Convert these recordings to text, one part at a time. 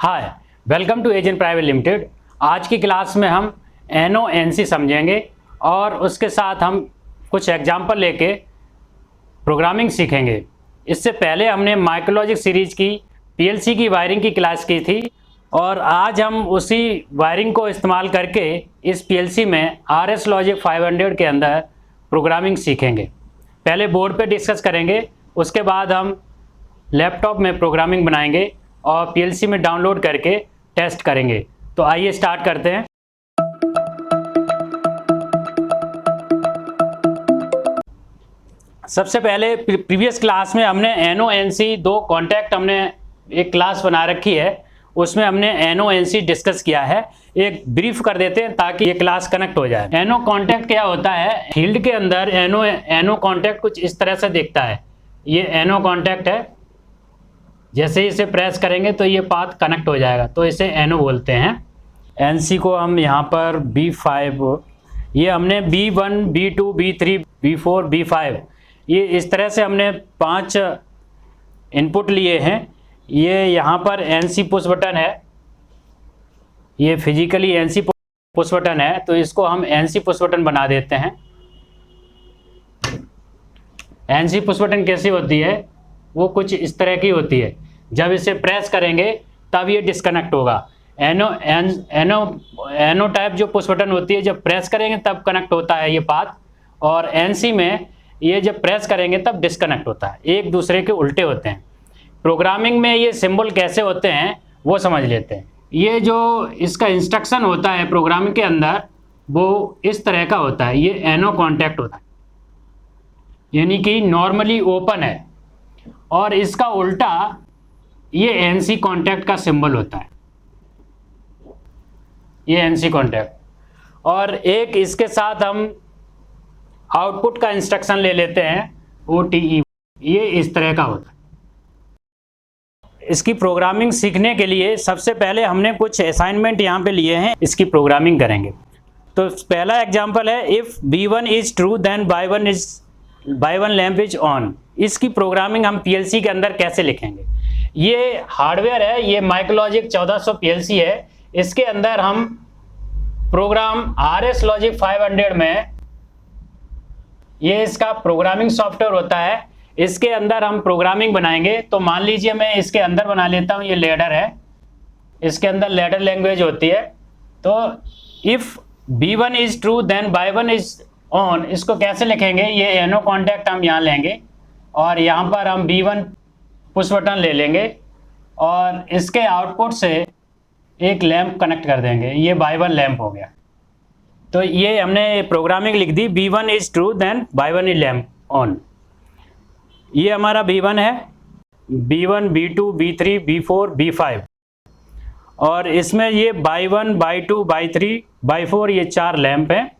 Hi, welcome to agent private limited. आज की class में हम NO/NC समझेंगे और उसके साथ हम कुछ एग्जाम्पल लेके प्रोग्रामिंग सीखेंगे। इससे पहले हमने माइक्रोलॉजिक सीरीज की PLC की वायरिंग की क्लास की थी और आज हम उसी वायरिंग को इस्तेमाल करके इस PLC में RS लॉजिक 500 के अंदर प्रोग्रामिंग सीखेंगे। पहले बोर्ड पे डिस्कस करेंगे, उसके बाद हम लैपटॉप में प्रोग्रामिंग बनाएंगे और PLC में डाउनलोड करके टेस्ट करेंगे। तो आइए स्टार्ट करते हैं। सबसे पहले प्रीवियस क्लास में हमने NO/NC दो कॉन्टैक्ट हमने एक क्लास बना रखी है, उसमें हमने NO/NC डिस्कस किया है। एक ब्रीफ कर देते हैं ताकि ये क्लास कनेक्ट हो जाए। NO कॉन्टैक्ट क्या होता है? फील्ड के अंदर NO कॉन्टैक्ट कुछ इस तरह से दिखता है। ये NO कॉन्टैक्ट है, जैसे ही इसे प्रेस करेंगे तो ये पाथ कनेक्ट हो जाएगा, तो इसे NO बोलते हैं। NC को हम यहाँ पर B5, ये हमने B1, B2, B3, B4, B5, ये इस तरह से हमने 5 इनपुट लिए हैं। ये यहाँ पर NC पुश बटन है, ये फिजिकली NC पुश बटन है, तो इसको हम NC पुश बटन बना देते हैं। NC पुश बटन कैसी होती है? वो कुछ इस तरह की होती है। जब इसे प्रेस करेंगे तब ये डिस्कनेक्ट होगा। NO टाइप जो पुश बटन होती है, जब प्रेस करेंगे तब कनेक्ट होता है ये पाथ, और NC में ये जब प्रेस करेंगे तब डिस्कनेक्ट होता है। एक दूसरे के उल्टे होते हैं। प्रोग्रामिंग में ये सिंबल कैसे होते हैं वो समझ लेते हैं। ये जो इसका इंस्ट्रक्शन होता है प्रोग्रामिंग के अंदर, वो इस तरह का होता है। ये NO कॉन्टैक्ट होता है, यानी कि नॉर्मली ओपन है, और इसका उल्टा ये NC कॉन्टैक्ट का सिंबल होता है, ये NC कॉन्टैक्ट। और एक इसके साथ हम आउटपुट का इंस्ट्रक्शन ले लेते हैं, OTE, ये इस तरह का होता है। इसकी प्रोग्रामिंग सीखने के लिए सबसे पहले हमने कुछ असाइनमेंट यहाँ पे लिए हैं, इसकी प्रोग्रामिंग करेंगे। तो पहला एग्जांपल है, if B1 is true then Y1 lamp is on. इसकी प्रोग्रामिंग हम PLC के अंदर कैसे लिखेंगे? ये हार्डवेयर है, ये माइक्रोलॉजिक 1400 PLC है। इसके अंदर हम प्रोग्राम RS लॉजिक 500 में, ये इसका प्रोग्रामिंग सॉफ्टवेयर होता है, इसके अंदर हम प्रोग्रामिंग बनाएंगे। तो मान लीजिए मैं इसके अंदर बना लेता हूँ, ये लैडर है, इसके अंदर लैडर लैंग्वेज होती है। तो if B1 is true then Y1 is on, इसको कैसे लिखेंगे? ये NO कॉन्टैक्ट हम यहाँ लेंगे और यहाँ पर हम B1 पुश बटन ले लेंगे और इसके आउटपुट से एक लैंप कनेक्ट कर देंगे, ये Y1 लैंप हो गया। तो ये हमने प्रोग्रामिंग लिख दी, B1 is true then Y1 is lamp on. ये हमारा B1 है, B1, B2, B3, B4, B5, और इसमें ये Y1, Y2, Y3, Y4, ये 4 लैंप हैं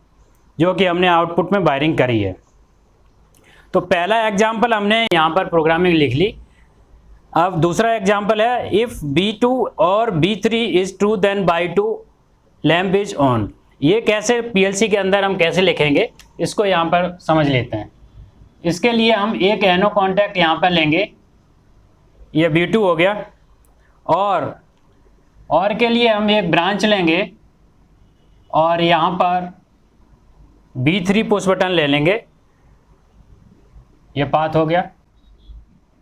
जो कि हमने आउटपुट में वायरिंग करी है। तो पहला एग्जाम्पल हमने यहाँ पर प्रोग्रामिंग लिख ली। अब दूसरा एग्जाम्पल है, इफ़ B2 और B3 is true then Y2 lamp is on. ये कैसे PLC के अंदर हम कैसे लिखेंगे, इसको यहाँ पर समझ लेते हैं। इसके लिए हम एक NO कॉन्टैक्ट यहाँ पर लेंगे, ये B2 हो गया, और के लिए हम एक ब्रांच लेंगे और यहाँ पर B3 पुश बटन ले लेंगे, ये पाथ हो गया।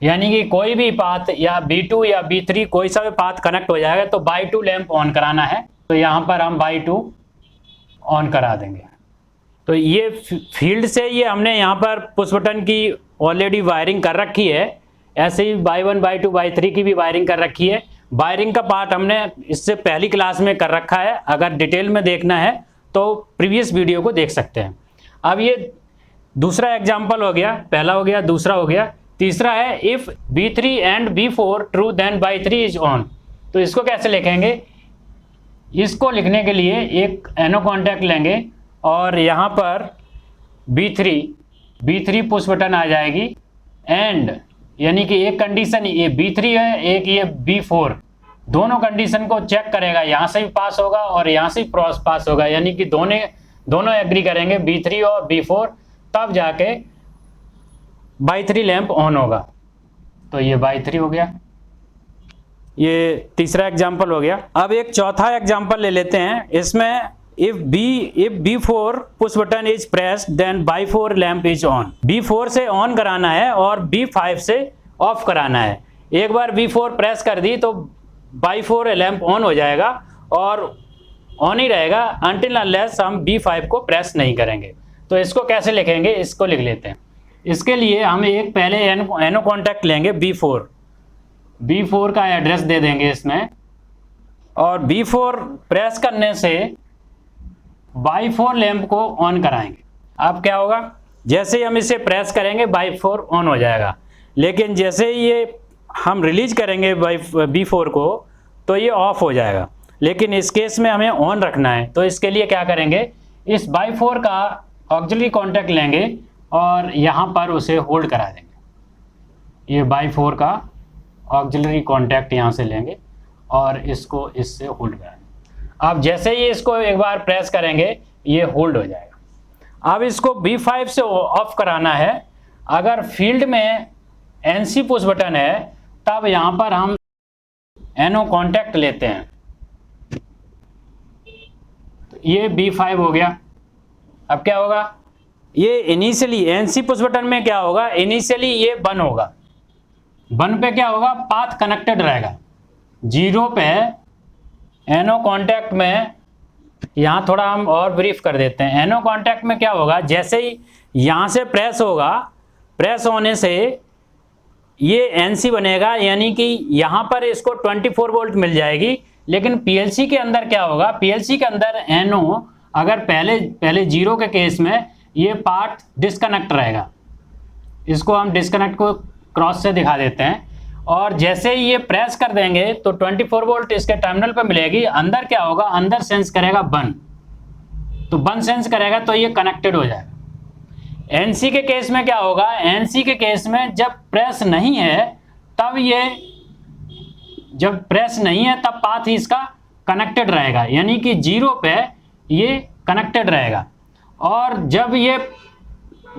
यानी कि कोई भी पाथ या B2 या B3 कोई सा भी पाथ कनेक्ट हो जाएगा तो Y2 लैंप ऑन कराना है, तो यहाँ पर हम Y2 ऑन करा देंगे। तो ये फील्ड से ये हमने यहाँ पर पुश बटन की ऑलरेडी वायरिंग कर रखी है। ऐसे ही Y1, Y2, Y3 की भी वायरिंग कर रखी है। वायरिंग का पार्ट हमने इससे पहली क्लास में कर रखा है, अगर डिटेल में देखना है तो प्रीवियस वीडियो को देख सकते हैं। अब ये दूसरा एग्जाम्पल हो गया, पहला हो गया, दूसरा हो गया। तीसरा है, if B3 and B4 true then Y3 is on. तो इसको कैसे लिखेंगे? इसको लिखने के लिए एक NO कॉन्टैक्ट लेंगे और यहाँ पर B3 पुश बटन आ जाएगी, एंड यानी कि एक कंडीशन ये B3 है, एक ये B4, दोनों कंडीशन को चेक करेगा, यहाँ से भी पास होगा और यहाँ से भी पास होगा, यानी कि दोनों एग्री करेंगे B3 और B4, तब जाके Y3 लैंप ऑन होगा। तो ये Y3 हो गया। ये तीसरा एग्जाम्पल हो गया। अब एक चौथा एग्जाम्पल ले लेते हैं। इसमें if B4 push button is pressed then Y4 lamp is on. B4 से ऑन कराना है और B5 से ऑफ कराना है। एक बार B4 प्रेस कर दी तो Y4 लैंप ऑन हो जाएगा और ऑन ही रहेगा अनटिल अनलेस हम B5 को प्रेस नहीं करेंगे। तो इसको कैसे लिखेंगे, इसको लिख लेते हैं। इसके लिए हम एक पहले एनो कॉन्टैक्ट लेंगे B4 का एड्रेस दे देंगे इसमें, और B4 प्रेस करने से Y4 लैंप को ऑन कराएंगे। अब क्या होगा, जैसे ही हम इसे प्रेस करेंगे Y4 ऑन हो जाएगा, लेकिन जैसे ही ये हम रिलीज करेंगे B4 को तो ये ऑफ हो जाएगा। लेकिन इस केस में हमें ऑन रखना है, तो इसके लिए क्या करेंगे, इस Y4 का ऑक्सिलरी कॉन्टैक्ट लेंगे और यहाँ पर उसे होल्ड करा देंगे। ये Y4 का ऑक्सिलरी कॉन्टैक्ट यहाँ से लेंगे और इसको इससे होल्ड करा देंगे। अब जैसे ही इसको एक बार प्रेस करेंगे ये होल्ड हो जाएगा। अब इसको B5 से ऑफ कराना है। अगर फील्ड में NC पुश बटन है तब यहाँ पर हम एनो कॉन्टैक्ट लेते हैं। तो ये B5 हो गया। अब क्या होगा, ये इनिशियली NC पुश बटन में क्या होगा, इनिशियली ये बन होगा। बन पे क्या होगा, पाथ कनेक्टेड रहेगा। 0 पे एनो कॉन्टैक्ट में, यहाँ थोड़ा हम और ब्रीफ कर देते हैं। एनो कॉन्टैक्ट में क्या होगा, जैसे ही यहाँ से प्रेस होगा, प्रेस होने से ये NC बनेगा, यानी कि यहाँ पर इसको 24 वोल्ट मिल जाएगी। लेकिन PLC के अंदर क्या होगा, PLC के अंदर एनो अगर पहले 0 के केस में ये पार्ट डिस्कनेक्ट रहेगा। इसको हम डिस्कनेक्ट को क्रॉस से दिखा देते हैं। और जैसे ही ये प्रेस कर देंगे तो 24 वोल्ट इसके टर्मिनल पर मिलेगी। अंदर क्या होगा, अंदर सेंस करेगा बन, तो बन सेंस करेगा तो ये कनेक्टेड हो जाएगा। NC के केस में क्या होगा, NC के केस में जब प्रेस नहीं है तब जब प्रेस नहीं है तब पाथ ही इसका कनेक्टेड रहेगा, यानी कि 0 पे ये कनेक्टेड रहेगा। और जब ये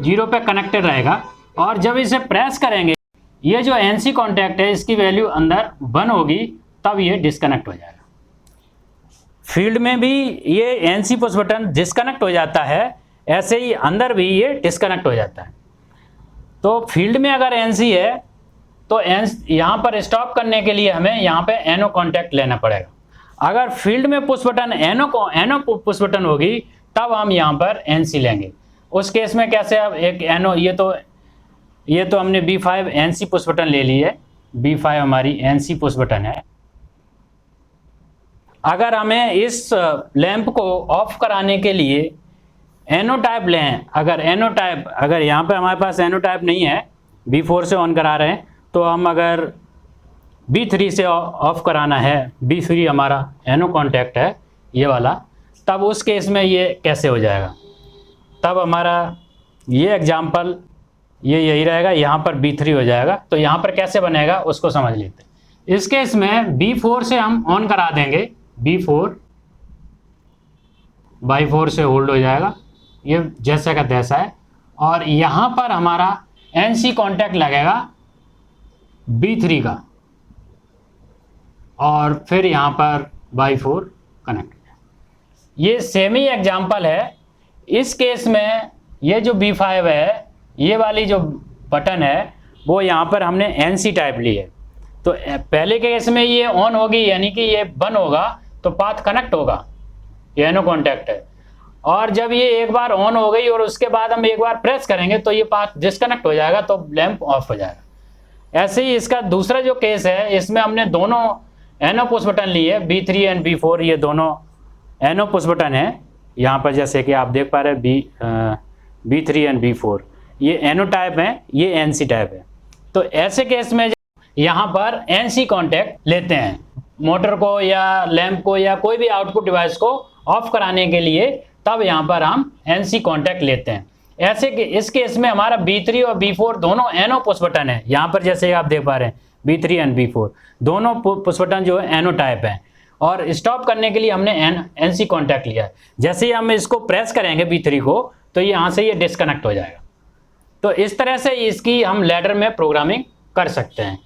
0 पे कनेक्टेड रहेगा और जब इसे प्रेस करेंगे, ये जो NC कॉन्टैक्ट है इसकी वैल्यू अंदर 1 होगी, तब ये डिस्कनेक्ट हो जाएगा। फील्ड में भी ये NC पुश बटन डिस्कनेक्ट हो जाता है, ऐसे ही अंदर भी ये डिस्कनेक्ट हो जाता है। तो फील्ड में अगर NC है तो यहाँ पर स्टॉप करने के लिए हमें यहाँ पे एनो कॉन्टैक्ट लेना पड़ेगा। अगर फील्ड में पुश बटन एनो पुश बटन होगी तब हम यहाँ पर NC लेंगे। उस केस में कैसे, अब एक एनो, ये तो हमने B5 NC पुश बटन ले ली है। B5 हमारी NC पुश बटन है। अगर हमें इस लैंप को ऑफ कराने के लिए एनो टाइप लें, अगर यहाँ पे हमारे पास एनो टाइप नहीं है, B4 से ऑन करा रहे हैं, तो हम अगर B3 से ऑफ कराना है, B3 हमारा एनो कॉन्टैक्ट है ये वाला, तब उस केस में ये कैसे हो जाएगा, तब हमारा ये एग्जाम्पल यही रहेगा, यहाँ पर B3 हो जाएगा। तो यहाँ पर कैसे बनेगा उसको समझ लेते हैं। इस केस में B4 से हम ऑन करा देंगे, B4 Y4 से होल्ड हो जाएगा, ये जैसा का तैसा है। और यहाँ पर हमारा NC कॉन्टैक्ट लगेगा B3 का, और फिर यहाँ पर Y4 कनेक्ट। ये सेम ही एग्जाम्पल है। इस केस में ये जो B5 है, ये वाली जो बटन है, वो यहाँ पर हमने NC टाइप ली है। तो पहले के केस में ये ऑन होगी, यानी कि ये बंद होगा तो पाथ कनेक्ट होगा, ये एनो कॉन्टैक्ट है। और जब ये एक बार ऑन हो गई और उसके बाद हम एक बार प्रेस करेंगे तो ये पाथ डिस्कनेक्ट हो जाएगा, तो लैंप ऑफ हो जाएगा। ऐसे ही इसका दूसरा जो केस है, इसमें हमने दोनों एनो पुश बटन लिए, B3 एंड B4, ये दोनों एनो पुश बटन है। यहाँ पर जैसे कि आप देख पा रहे हैं B3 एंड B4, ये एनो टाइप है, ये NC टाइप है। तो ऐसे केस में यहाँ पर NC कॉन्टैक्ट लेते हैं मोटर को या लैंप को या कोई भी आउटपुट डिवाइस को ऑफ कराने के लिए, तब यहाँ पर हम NC कॉन्टैक्ट लेते हैं। ऐसे कि इस केस में हमारा B3 और B4 दोनों एनो पुश बटन है। यहाँ पर जैसे आप देख पा रहे हैं B3 एंड B4 दोनों पुश बटन जो है एनो टाइप है, और स्टॉप करने के लिए हमने NC कॉन्टैक्ट लिया है। जैसे ही हम इसको प्रेस करेंगे B3 को, तो यहाँ से ये डिस्कनेक्ट हो जाएगा। तो इस तरह से इसकी हम लैडर में प्रोग्रामिंग कर सकते हैं।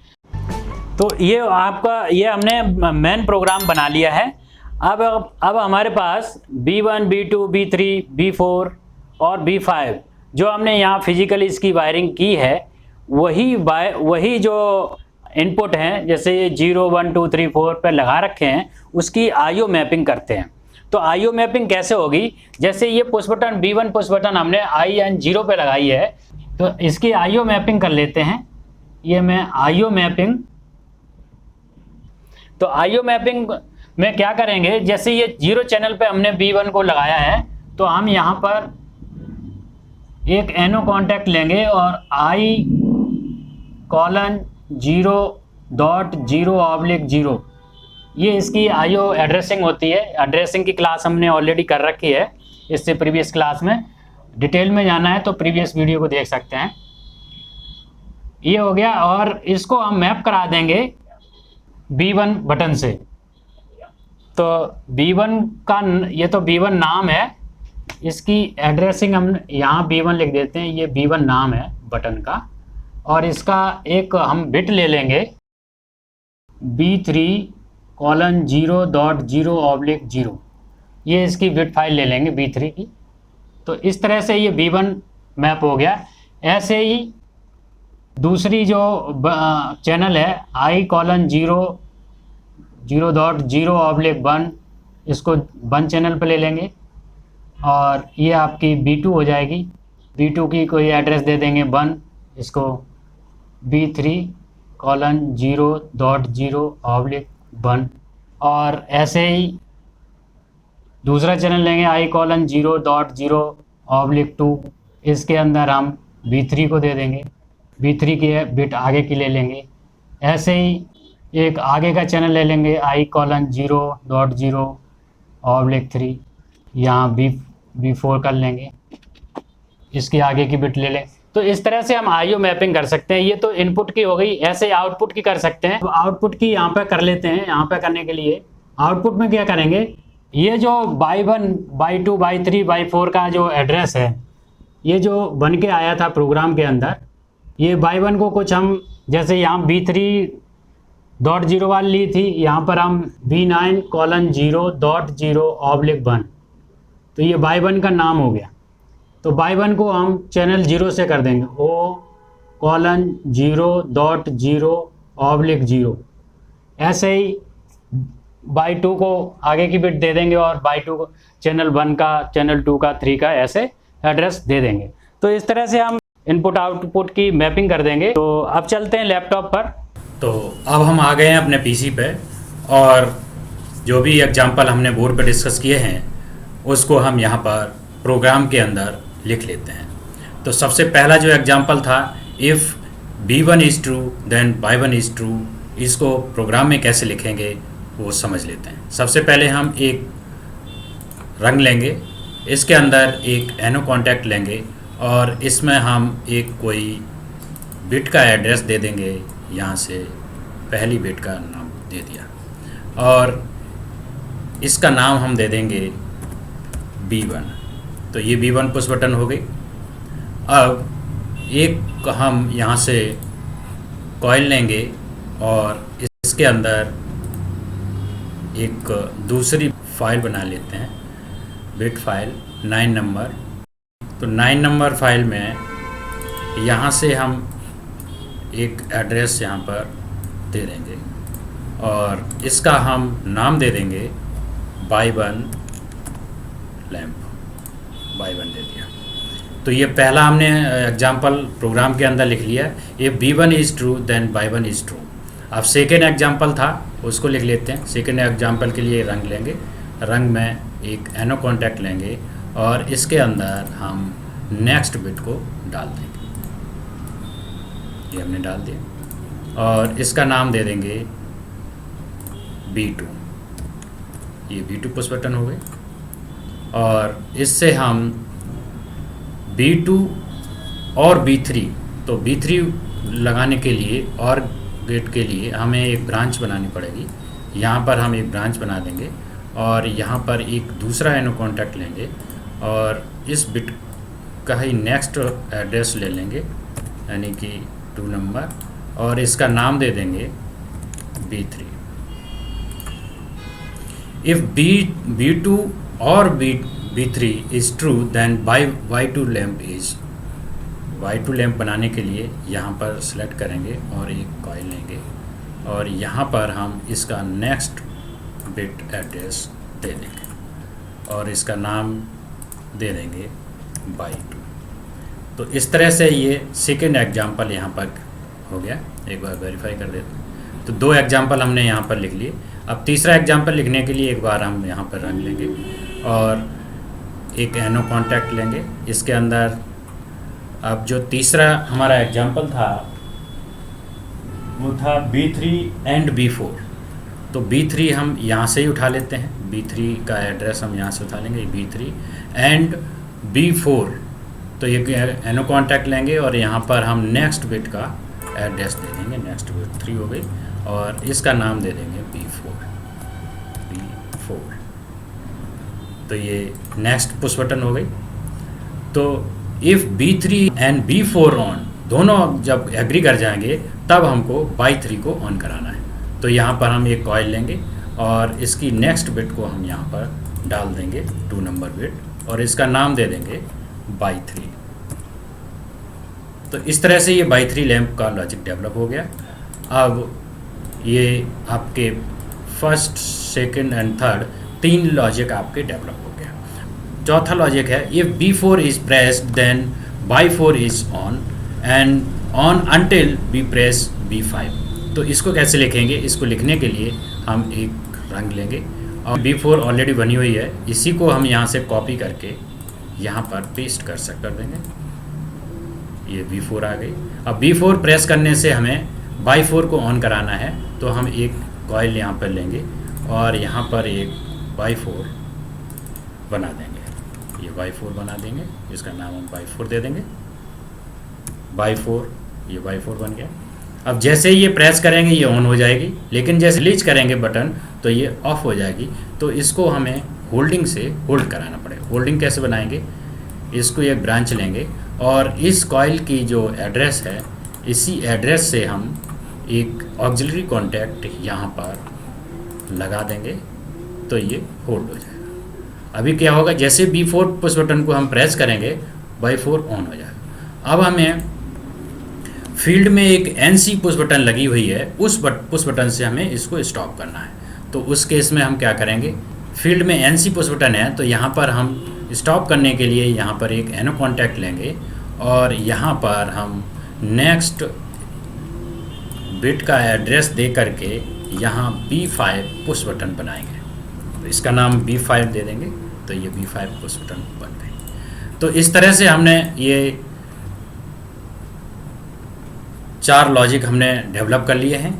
तो ये आपका ये हमने मेन प्रोग्राम बना लिया है। अब हमारे पास B1, B2, B3, B4 और B5 जो हमने यहाँ फिजिकली इसकी वायरिंग की है वही जो इनपुट हैं जैसे ये 0, 1, 2, 3, 4 पर लगा रखे हैं उसकी आईओ मैपिंग करते हैं। तो आईओ मैपिंग कैसे होगी, जैसे ये push button B1 push button हमने IN0 पे लगाई है तो इसकी आईओ मैपिंग कर लेते हैं। ये मैं आईओ मैपिंग, तो आईओ मैपिंग में क्या करेंगे, जैसे ये 0 चैनल पे हमने B1 को लगाया है तो हम यहाँ पर एक NO कॉन्टैक्ट लेंगे और I:0.0/0 ये इसकी आईओ एड्रेसिंग होती है। एड्रेसिंग की क्लास हमने ऑलरेडी कर रखी है इससे प्रीवियस क्लास में। डिटेल में जाना है तो प्रीवियस वीडियो को देख सकते हैं। ये हो गया और इसको हम मैप करा देंगे B1 बटन से। तो B1 का ये तो B1 नाम है, इसकी एड्रेसिंग हम यहाँ B1 लिख देते हैं। ये B1 नाम है बटन का और इसका एक हम बिट ले लेंगे B3:0.0/0 ये इसकी बिट फाइल ले लेंगे B3 की। तो इस तरह से ये B1 मैप हो गया। ऐसे ही दूसरी जो चैनल है I:0.0/1 इसको 1 चैनल पर ले लेंगे और ये आपकी B2 हो जाएगी। B2 की कोई एड्रेस दे देंगे 1, इसको B3:0.0/1 और ऐसे ही दूसरा चैनल लेंगे I:0.0/2 इसके अंदर हम B3 को दे देंगे, B3 की बिट आगे की ले लेंगे। ऐसे ही एक आगे का चैनल ले लेंगे I:0.0/3 यहाँ B4 कर लेंगे, इसकी आगे की बिट ले लें। तो इस तरह से हम आईओ मैपिंग कर सकते हैं। ये तो इनपुट की हो गई, ऐसे आउटपुट की कर सकते हैं। तो आउटपुट की यहाँ पे कर लेते हैं। यहाँ पे करने के लिए आउटपुट में क्या करेंगे, ये जो Y1, Y2, Y3, Y4 का जो एड्रेस है ये जो बन के आया था प्रोग्राम के अंदर, ये Y1 को कुछ हम जैसे यहाँ B3.0 वाली ली थी, यहाँ पर हम B9:0.0/1 तो ये Y1 का नाम हो गया। तो Y1 को हम चैनल 0 से कर देंगे O:0.0/0। ऐसे ही Y2 को आगे की बिट दे देंगे और Y2 को चैनल 1 का, चैनल 2 का, 3 का ऐसे एड्रेस दे देंगे। तो इस तरह से हम इनपुट आउटपुट की मैपिंग कर देंगे। तो अब चलते हैं लैपटॉप पर। तो अब हम आ गए हैं अपने पीसी पे और जो भी एग्जांपल हमने बोर्ड पर डिस्कस किए हैं उसको हम यहाँ पर प्रोग्राम के अंदर लिख लेते हैं। तो सबसे पहला जो एग्जांपल था, if B1 is true then Y1 is true, इसको प्रोग्राम में कैसे लिखेंगे वो समझ लेते हैं। सबसे पहले हम एक रंग लेंगे, इसके अंदर एक NO कॉन्टैक्ट लेंगे और इसमें हम एक कोई बिट का एड्रेस दे देंगे। यहाँ से पहली बिट का नाम दे दिया और इसका नाम हम दे देंगे B1। तो ये B1 पुश बटन हो गई। अब एक हम यहाँ से कॉइल लेंगे और इसके अंदर एक दूसरी फाइल बना लेते हैं, बिट फाइल 9 नंबर। तो 9 नंबर फाइल में यहाँ से हम एक एड्रेस यहाँ पर दे देंगे और इसका हम नाम दे देंगे Y1 लैम्प, Y1 दे दिया। तो ये पहला हमने एग्जाम्पल प्रोग्राम के अंदर लिख लिया। ये B1 is true then Y1 is true. अब सेकेंड एग्जाम्पल था उसको लिख लेते हैं। सेकेंड एग्जाम्पल के लिए रंग लेंगे, रंग में एक NO कॉन्टैक्ट लेंगे और इसके अंदर हम नेक्स्ट बिट को डाल देंगे। ये हमने डाल दिया और इसका नाम दे देंगे B2। ये B2 पुश बटन हो गए और इससे हम B2 और B3, तो B3 लगाने के लिए और गेट के लिए हमें एक ब्रांच बनानी पड़ेगी। यहाँ पर हम एक ब्रांच बना देंगे और यहाँ पर एक दूसरा NO कॉन्टैक्ट लेंगे और इस बिट का ही नेक्स्ट एड्रेस ले लेंगे यानी कि 2 नंबर और इसका नाम दे देंगे B3. If B2 or B3 is true, then Y2 lamp बनाने के लिए यहाँ पर सेलेक्ट करेंगे और एक कॉइल लेंगे और यहाँ पर हम इसका नेक्स्ट बिट एड्रेस दे देंगे और इसका नाम दे देंगे Y2. तो इस तरह से ये सेकेंड एग्जाम्पल यहाँ पर हो गया. एक बार वेरीफाई कर देते हैं. तो 2 एग्जाम्पल हमने यहाँ पर लिख लिए. अब तीसरा एग्जाम्पल लिखने के लिए एक बार हम यहाँ पर रंग लेंगे और एक एनो कॉन्टैक्ट लेंगे. इसके अंदर अब जो तीसरा हमारा एग्जाम्पल था वो था B3 एंड B4. तो B3 हम यहाँ से ही उठा लेते हैं. B3 का एड्रेस हम यहाँ से उठा लेंगे. B3 and B4. तो ये एनो कॉन्टैक्ट लेंगे और यहाँ पर हम नेक्स्ट बिट का एड्रेस दे देंगे. नेक्स्ट बिट 3 हो गई और इसका नाम दे देंगे B4. तो ये नेक्स्ट पुश बटन हो गई. तो if B3 and B4 on, दोनों जब एग्री कर जाएंगे तब हमको Y3 को ऑन कराना है. तो यहाँ पर हम एक कॉइल लेंगे और इसकी नेक्स्ट बिट को हम यहाँ पर डाल देंगे 2 नंबर बिट और इसका नाम दे देंगे Y3. तो इस तरह से ये Y3 लैंप का लॉजिक डेवलप हो गया. अब ये आपके first, second and third 3 logic आपके डेवलप हो गया. चौथा लॉजिक है if B4 is pressed then Y4 is on and on until B press B5. तो इसको कैसे लिखेंगे? इसको लिखने के लिए हम एक रंग लेंगे और B4 ऑलरेडी बनी हुई है, इसी को हम यहाँ से कॉपी करके यहाँ पर पेस्ट कर देंगे. ये B4 आ गई. अब B4 प्रेस करने से हमें Y4 को ऑन कराना है. तो हम एक कॉइल यहाँ पर लेंगे और यहाँ पर एक Y4 बना देंगे. ये Y4 बना देंगे, इसका नाम हम Y4 दे देंगे. Y4, ये Y4 बन गया. अब जैसे ही ये प्रेस करेंगे ये ऑन हो जाएगी, लेकिन जैसे रिलीज करेंगे बटन तो ये ऑफ हो जाएगी. तो इसको हमें होल्डिंग से होल्ड कराना पड़ेगा. होल्डिंग कैसे बनाएंगे? इसको एक ब्रांच लेंगे और इस कॉइल की जो एड्रेस है, इसी एड्रेस से हम एक ऑक्सिलरी कॉन्टैक्ट यहाँ पर लगा देंगे तो ये होल्ड हो जाएगा. अभी क्या होगा? जैसे B4 पुश बटन को हम प्रेस करेंगे Y4 ऑन हो जाएगा. अब हमें फील्ड में एक NC पुश बटन लगी हुई है, उस पुश बटन से हमें इसको स्टॉप करना है. तो उस केस में हम क्या करेंगे? फील्ड में NC पुश बटन है तो यहाँ पर हम स्टॉप करने के लिए यहाँ पर एक एनो कॉन्टैक्ट लेंगे और यहाँ पर हम नेक्स्ट बिट का एड्रेस दे करके यहाँ B5 पुश बटन बनाएंगे. तो इसका नाम B5 दे देंगे. तो ये B5 पुश बटन बन गई. तो इस तरह से हमने ये 4 लॉजिक हमने डेवलप कर लिए हैं.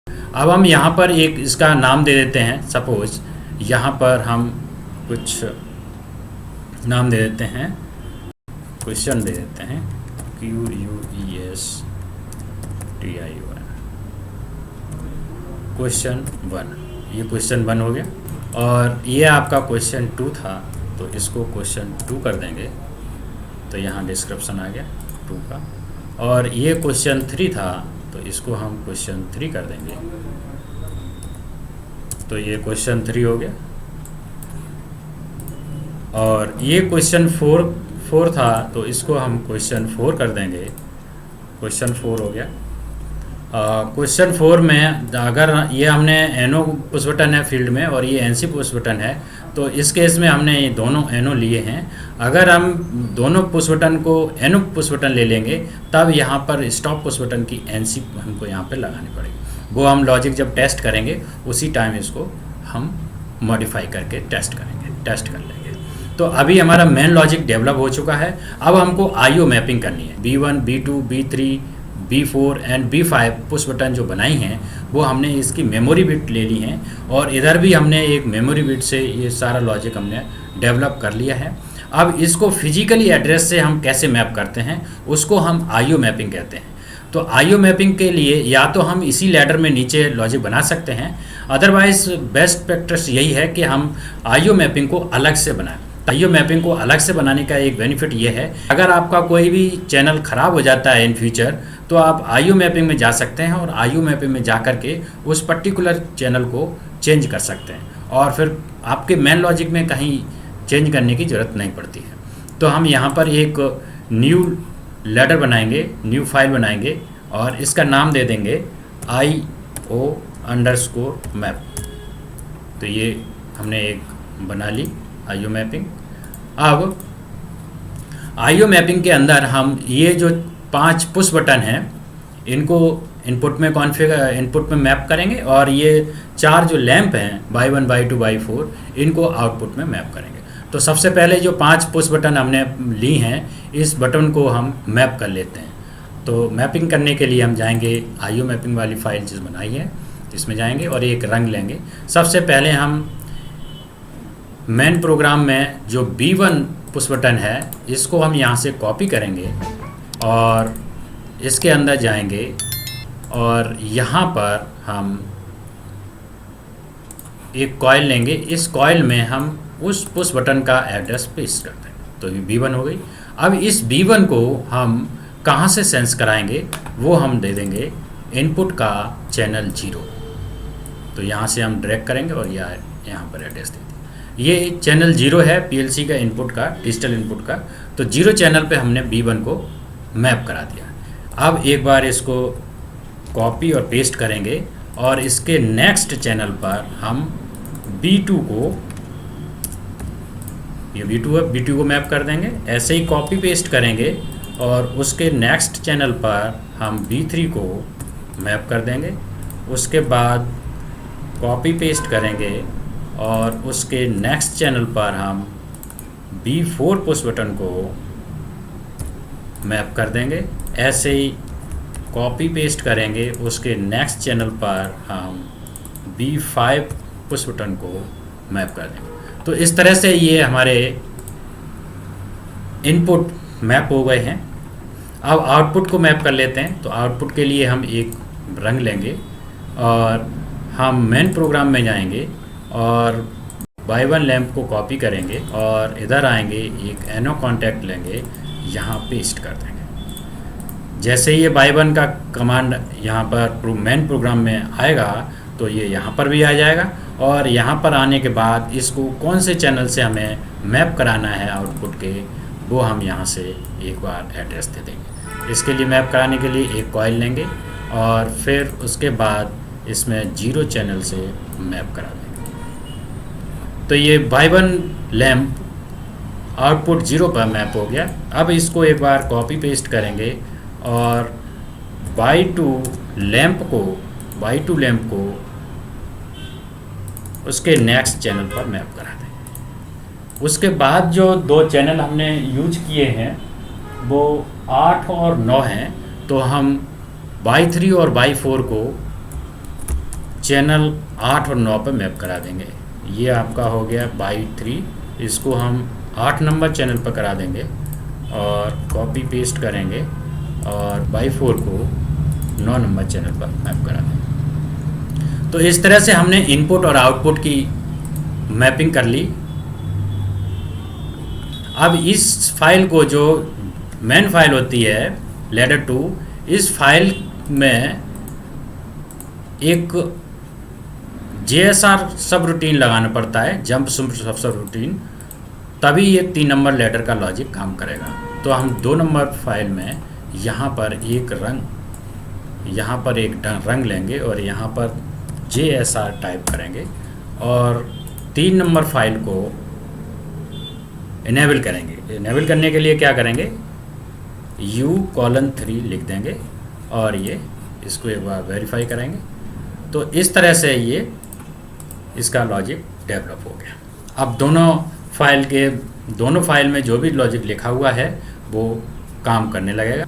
अब हम यहाँ पर एक इसका नाम दे देते हैं. सपोज यहाँ पर हम कुछ नाम दे देते हैं, क्वेश्चन दे देते हैं QUESTION, क्वेश्चन 1. ये क्वेश्चन 1 हो गया और ये आपका क्वेश्चन 2 था तो इसको क्वेश्चन 2 कर देंगे. तो यहाँ डिस्क्रिप्शन आ गया 2 का. और ये क्वेश्चन 3 था तो इसको हम क्वेश्चन 3 कर देंगे. तो ये क्वेश्चन 3 हो गया. और ये क्वेश्चन 4 था तो इसको हम क्वेश्चन 4 कर देंगे. क्वेश्चन 4 हो गया. क्वेश्चन 4 में अगर ये हमने एनो पुश बटन है फील्ड में और ये NC पुश बटन है तो इस केस में हमने ये दोनों एनो लिए हैं. अगर हम दोनों पुश बटन को एनो पुश बटन ले लेंगे तब यहाँ पर स्टॉप पुश बटन की NC हमको यहाँ पे लगानी पड़ेगी. वो हम लॉजिक जब टेस्ट करेंगे उसी टाइम इसको हम मॉडिफाई करके टेस्ट कर लेंगे. तो अभी हमारा मेन लॉजिक डेवलप हो चुका है. अब हमको IO मैपिंग करनी है. B1, B2, B3, B4 and B5 push button जो बनाई हैं वो हमने इसकी मेमोरी बिट ले ली हैं और इधर भी हमने एक मेमोरी बिट से ये सारा लॉजिक हमने डेवलप कर लिया है. अब इसको फिजिकली एड्रेस से हम कैसे मैप करते हैं उसको हम IO मैपिंग कहते हैं. तो IO मैपिंग के लिए या तो हम इसी लैडर में नीचे लॉजिक बना सकते हैं, अदरवाइज बेस्ट प्रैक्टिस यही है कि हम IO मैपिंग को अलग से बनाएं. IO मैपिंग को अलग से बनाने का एक बेनिफिट ये है, अगर आपका कोई भी चैनल ख़राब हो जाता है इन फ्यूचर तो आप आईओ मैपिंग में जा सकते हैं और आईओ मैपिंग में जा कर के उस पर्टिकुलर चैनल को चेंज कर सकते हैं और फिर आपके मेन लॉजिक में कहीं चेंज करने की ज़रूरत नहीं पड़ती है। तो हम यहाँ पर एक न्यू लेडर बनाएंगे, न्यू फाइल बनाएंगे और इसका नाम दे देंगे IO_map। तो ये हमने एक बना ली आईओ मैपिंग। अब आईओ मैपिंग के अंदर हम ये जो 5 पुश बटन हैं इनको इनपुट में मैप करेंगे और ये 4 जो लैंप हैं Y1 Y2 Y4 इनको आउटपुट में मैप करेंगे। तो सबसे पहले जो 5 पुश बटन हमने ली हैं इस बटन को हम मैप कर लेते हैं। तो मैपिंग करने के लिए हम जाएंगे आईओ मैपिंग वाली फाइल जिस बनाई है इसमें जाएंगे और एक रंग लेंगे। सबसे पहले हम मेन प्रोग्राम में जो B1 पुश बटन है इसको हम यहाँ से कॉपी करेंगे और इसके अंदर जाएंगे और यहाँ पर हम एक कॉइल लेंगे। इस कॉइल में हम उस पुश बटन का एड्रेस पेस्ट कर देंगे। तो ये B1 हो गई। अब इस B1 को हम कहाँ से सेंस कराएंगे वो हम दे देंगे इनपुट का चैनल 0। तो यहाँ से हम ड्रैग करेंगे और यहाँ पर एड्रेस दे देंगे। ये चैनल 0 है PLC का इनपुट का, डिजिटल इनपुट का। तो 0 चैनल पे हमने B1 को मैप करा दिया। अब एक बार इसको कॉपी और पेस्ट करेंगे और इसके नेक्स्ट चैनल पर हम B2 को, ये B2 है, B2 को मैप कर देंगे। ऐसे ही कॉपी पेस्ट करेंगे और उसके नेक्स्ट चैनल पर हम B3 को मैप कर देंगे। उसके बाद कॉपी पेस्ट करेंगे और उसके नेक्स्ट चैनल पर हम B4 पुश बटन को मैप कर देंगे। ऐसे ही कॉपी पेस्ट करेंगे, उसके नेक्स्ट चैनल पर हम B5 पुश बटन को मैप कर देंगे। तो इस तरह से ये हमारे इनपुट मैप हो गए हैं। अब आउटपुट को मैप कर लेते हैं। तो आउटपुट के लिए हम एक रंग लेंगे और हम मेन प्रोग्राम में जाएंगे और Y1 लैंप को कॉपी करेंगे और इधर आएंगे, एक एनो कॉन्टैक्ट लेंगे, यहाँ पेस्ट कर देंगे। जैसे ये Y1 का कमांड यहाँ पर मेन प्रोग्राम में आएगा तो ये यहाँ पर भी आ जाएगा और यहाँ पर आने के बाद इसको कौन से चैनल से हमें मैप कराना है आउटपुट के, वो हम यहाँ से एक बार एड्रेस दे देंगे। इसके लिए मैप कराने के लिए एक कॉइल लेंगे और फिर उसके बाद इसमें 0 चैनल से मैप करा देंगे। तो ये Y1 लैंप आउटपुट 0 पर मैप हो गया। अब इसको एक बार कॉपी पेस्ट करेंगे और Y2 लैंप को उसके नेक्स्ट चैनल पर मैप करा देंगे। उसके बाद जो 2 चैनल हमने यूज किए हैं वो 8 और 9 हैं। तो हम Y3 और Y4 को चैनल 8 और 9 पर मैप करा देंगे। ये आपका हो गया Y3, इसको हम 8 नंबर चैनल पर करा देंगे और कॉपी पेस्ट करेंगे और Y4 को 9 नंबर चैनल पर मैप करा देंगे। तो इस तरह से हमने इनपुट और आउटपुट की मैपिंग कर ली। अब इस फाइल को, जो मेन फाइल होती है लेडर 2, इस फाइल में एक JSR सब रूटीन लगाना पड़ता है, जंप सब रूटीन, तभी ये 3 नंबर लेडर का लॉजिक काम करेगा। तो हम 2 नंबर फाइल में यहाँ पर एक रंग लेंगे और यहाँ पर JSR टाइप करेंगे और 3 नंबर फाइल को इनेबल करेंगे। इनेबल करने के लिए क्या करेंगे, U:3 लिख देंगे और ये इसको एक बार वेरीफाई करेंगे। तो इस तरह से ये इसका लॉजिक डेवलप हो गया। अब दोनों फाइल में जो भी लॉजिक लिखा हुआ है वो काम करने लगेगा।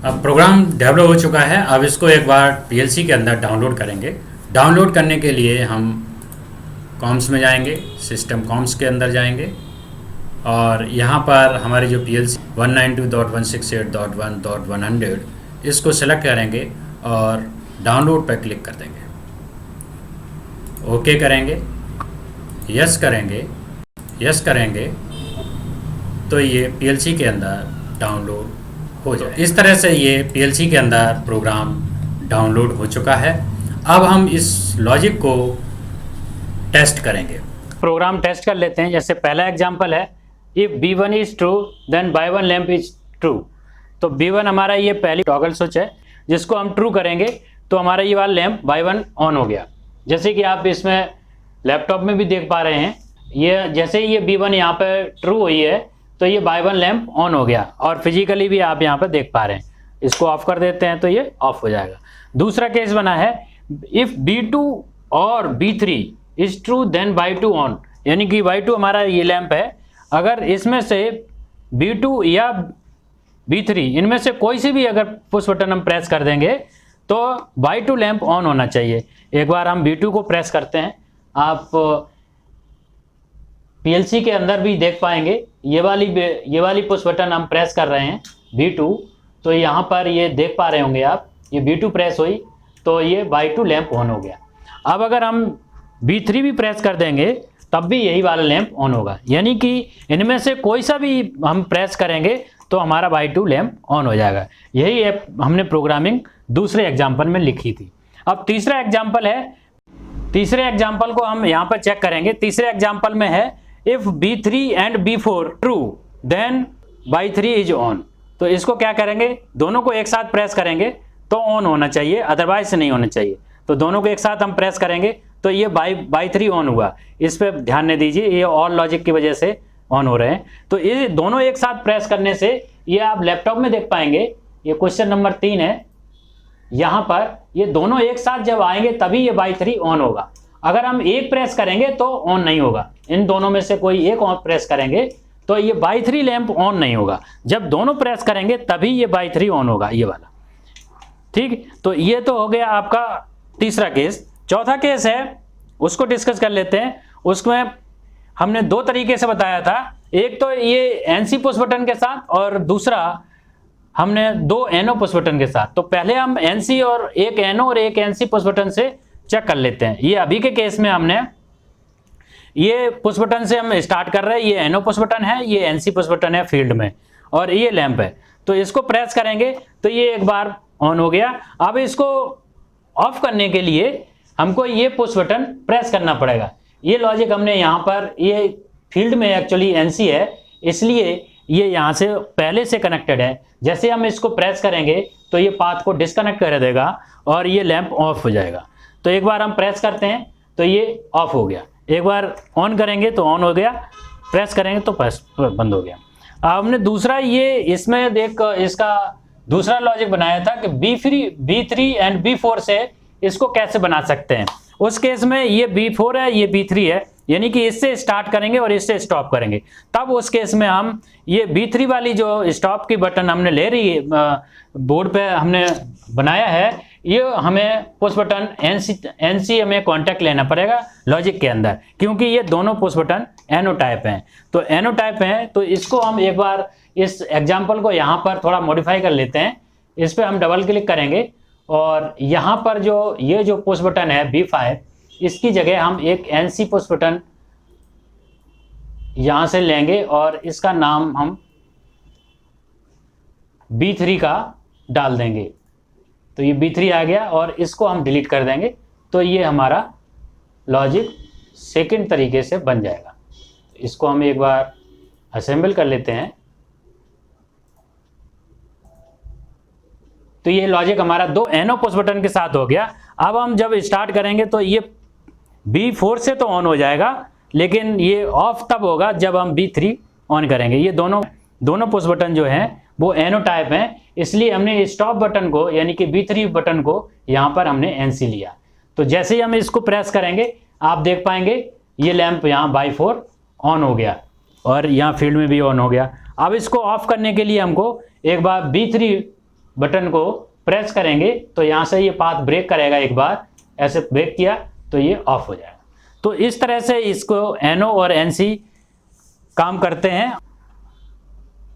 अब प्रोग्राम डेवलप हो चुका है। अब इसको एक बार PLC के अंदर डाउनलोड करेंगे। डाउनलोड करने के लिए हम कॉम्स में जाएंगे, सिस्टम कॉम्स के अंदर जाएंगे और यहाँ पर हमारी जो PLC 192.168.1.100 इसको सेलेक्ट करेंगे और डाउनलोड पर क्लिक कर देंगे। ओके करेंगे, यस करेंगे तो ये PLC के अंदर डाउनलोड हो जाए। इस तरह से ये पीएलसी के अंदर प्रोग्राम डाउनलोड हो चुका है। अब हम इस लॉजिक को टेस्ट करेंगे। प्रोग्राम टेस्ट कर लेते हैं। जैसे पहला एग्जांपल है, if B1 is true then Y1 lamp is true. तो B1 हमारा ये पहली टॉगल स्विच है, जिसको हम ट्रू करेंगे तो हमारा ये वाला लैंप Y1 ऑन हो गया। जैसे कि आप इसमें लैपटॉप में भी देख पा रहे हैं, ये जैसे ही ये B1 यहाँ पे ट्रू हुई है तो ये Y1 लैंप ऑन हो गया, और फिजिकली भी आप यहाँ पर देख पा रहे हैं। इसको ऑफ कर देते हैं तो ये ऑफ हो जाएगा। दूसरा केस बना है, इफ़ B2 और B3 is true then Y2 on, यानी कि Y2 हमारा ये लैंप है, अगर इसमें से B2 या B3 इनमें से कोई सी भी अगर पुश बटन हम प्रेस कर देंगे तो Y2 लैंप ऑन होना चाहिए। एक बार हम B2 को प्रेस करते हैं, आप पीएलसी के अंदर भी देख पाएंगे, ये वाली पुश बटन हम प्रेस कर रहे हैं B2, तो यहाँ पर ये देख पा रहे होंगे आप, ये B2 प्रेस हुई तो ये Y2 लैंप ऑन हो गया। अब अगर हम B3 भी प्रेस कर देंगे तब भी यही वाला लैंप ऑन होगा, यानी कि इनमें से कोई सा भी हम प्रेस करेंगे तो हमारा Y2 लैंप ऑन हो जाएगा। यही हमने प्रोग्रामिंग दूसरे एग्जाम्पल में लिखी थी। अब तीसरा एग्जाम्पल है, तीसरे एग्जाम्पल को हम यहाँ पर चेक करेंगे। तीसरे एग्जाम्पल में है, if B3 and B4 true then Y3 is on. तो इसको क्या करेंगे, दोनों को एक साथ प्रेस करेंगे तो ऑन होना चाहिए, अदरवाइज नहीं होना चाहिए। तो दोनों को एक साथ हम प्रेस करेंगे तो ये Y3 ऑन हुआ। इस पर ध्यान नहीं दीजिए, ये और लॉजिक की वजह से ऑन हो रहे हैं। तो ये दोनों एक साथ प्रेस करने से ये आप लैपटॉप में देख पाएंगे, ये क्वेश्चन नंबर 3 है, यहाँ पर ये दोनों एक साथ जब आएंगे तभी ये Y3 ऑन होगा। अगर हम एक प्रेस करेंगे तो ऑन नहीं होगा, इन दोनों में से कोई एक और प्रेस करेंगे तो ये Y3 लैंप ऑन नहीं होगा। जब दोनों प्रेस करेंगे तभी ये Y3 ऑन होगा, ये वाला। ठीक, तो ये तो हो गया आपका तीसरा केस। चौथा केस है, उसको डिस्कस कर लेते हैं। उसमें हमने दो तरीके से बताया था, एक तो ये NC पुश बटन के साथ और दूसरा हमने 2 NO पुश बटन के साथ। तो पहले हम NC और एक NO और एक NC पुश बटन से चेक कर लेते हैं। ये अभी के केस में हमने ये पुश बटन से हम स्टार्ट कर रहे हैं, ये NO पुश बटन है, ये NC पुश बटन है फील्ड में, और ये लैंप है। तो इसको प्रेस करेंगे तो ये एक बार ऑन हो गया। अब इसको ऑफ करने के लिए हमको ये पुश बटन प्रेस करना पड़ेगा। ये लॉजिक हमने यहाँ पर, ये फील्ड में एक्चुअली NC है, इसलिए ये यहाँ से पहले से कनेक्टेड है। जैसे हम इसको प्रेस करेंगे तो ये पाथ को डिस्कनेक्ट कर देगा और ये लैंप ऑफ हो जाएगा। तो एक बार हम प्रेस करते हैं तो ये ऑफ हो गया, एक बार ऑन करेंगे तो ऑन हो गया, प्रेस करेंगे तो बंद हो गया। अब हमने दूसरा ये इसमें देख इसका दूसरा लॉजिक बनाया था कि B3 एंड B4 से इसको कैसे बना सकते हैं। उस केस में ये B4 है, ये B3 है, यानी कि इससे स्टार्ट करेंगे और इससे स्टॉप करेंगे। तब उस केस में हम ये B3 वाली जो स्टॉप की बटन हमने ले रही है, बोर्ड पे हमने बनाया है, ये हमें पुश बटन NC हमें कॉन्टैक्ट लेना पड़ेगा लॉजिक के अंदर, क्योंकि ये दोनों पुश बटन NO टाइप हैं। तो NO टाइप हैं, तो इसको हम एक बार इस एग्जाम्पल को यहाँ पर थोड़ा मॉडिफाई कर लेते हैं। इस पर हम डबल क्लिक करेंगे और यहाँ पर ये जो पुश बटन है B5, इसकी जगह हम एक NC पुश बटन यहाँ से लेंगे और इसका नाम हम B3 का डाल देंगे। तो ये B3 आ गया और इसको हम डिलीट कर देंगे, तो ये हमारा लॉजिक सेकंड तरीके से बन जाएगा। इसको हम एक बार असेंबल कर लेते हैं। तो ये लॉजिक हमारा 2 NO पुश बटन के साथ हो गया। अब हम जब स्टार्ट करेंगे तो ये B4 से तो ऑन हो जाएगा, लेकिन ये ऑफ तब होगा जब हम B3 ऑन करेंगे। ये दोनों पुश बटन जो हैं वो NO टाइप हैं, इसलिए हमने स्टॉप बटन को यानी कि B3 बटन को यहाँ पर हमने NC लिया। तो जैसे ही हम इसको प्रेस करेंगे आप देख पाएंगे ये लैंप यहाँ Y4 ऑन हो गया और यहाँ फील्ड में भी ऑन हो गया। अब इसको ऑफ करने के लिए हमको एक बार B3 बटन को प्रेस करेंगे तो यहाँ से ये पाथ ब्रेक करेगा, एक बार ऐसे ब्रेक किया तो ये ऑफ हो जाएगा। तो इस तरह से इसको NO और NC काम करते हैं।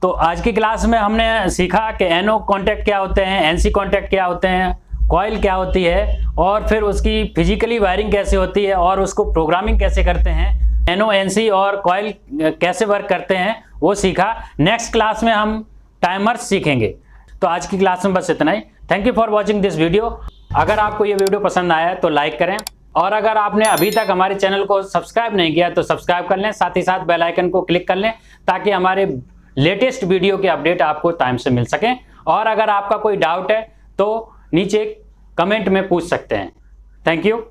तो आज की क्लास में हमने सीखा कि NO कॉन्टैक्ट क्या होते हैं, NC कॉन्टैक्ट क्या होते हैं, कॉइल क्या होती है और फिर उसकी फिजिकली वायरिंग कैसे होती है और उसको प्रोग्रामिंग कैसे करते हैं। NO, NC और कॉइल कैसे वर्क करते हैं वो सीखा। नेक्स्ट क्लास में हम टाइमर्स सीखेंगे। तो आज की क्लास में बस इतना ही। Thank you for watching this video. अगर आपको ये वीडियो पसंद आया तो लाइक करें, और अगर आपने अभी तक हमारे चैनल को सब्सक्राइब नहीं किया तो सब्सक्राइब कर लें, साथ ही साथ बेल आइकन को क्लिक कर लें ताकि हमारे लेटेस्ट वीडियो के अपडेट आपको टाइम से मिल सकें। और अगर आपका कोई डाउट है तो नीचे कमेंट में पूछ सकते हैं। Thank you.